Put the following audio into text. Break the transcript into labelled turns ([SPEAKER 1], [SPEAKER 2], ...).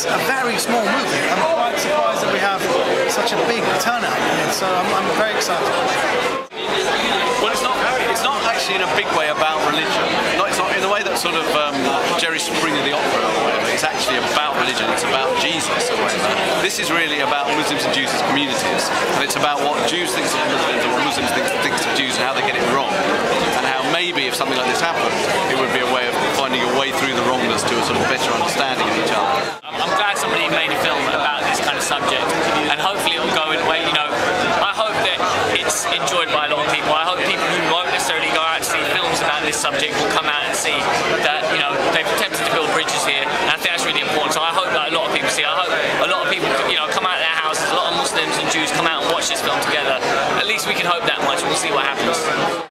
[SPEAKER 1] it's a very small movie. I'm quite surprised that we have such a big turnout, so I'm very excited.
[SPEAKER 2] Well, it's not actually in a big way about religion. It's not in the way that sort of Jerry Springer the Opera or whatever. It's actually about religion. It's about Jesus or whatever. This is really about Muslims and Jews as communities, and it's about what Jews think of Muslims and what Muslims think of Jews and how they get it wrong, and how maybe if something like this happened, it would be a way of finding a way through the wrongness to a sort of better understanding of each other.
[SPEAKER 3] I'm glad somebody made a film about this kind of subject, and hopefully it will go in a way, I hope that it's enjoyed by a lot of people. I hope people who won't necessarily go out to see films about this subject will come out and see that, they've attempted to build bridges here, and I think that's really important. So I hope that a lot of people see it. I hope a lot of people, come out of their houses, a lot of Muslims and Jews come out and watch this film together. At least we can hope that much. We'll see what happens.